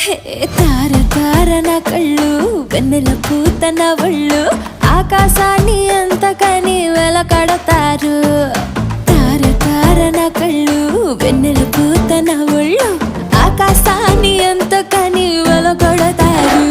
హే తార తార నా కళ్ళు వెన్నెల పూత నా ఒళ్ళు ఆకాశాన్ని అంతకని వెలకడతారు తార తార నా కళ్ళు వెన్నెల పూత నా ఒళ్ళు ఆకాశాన్ని అంతకని వెలకడతారు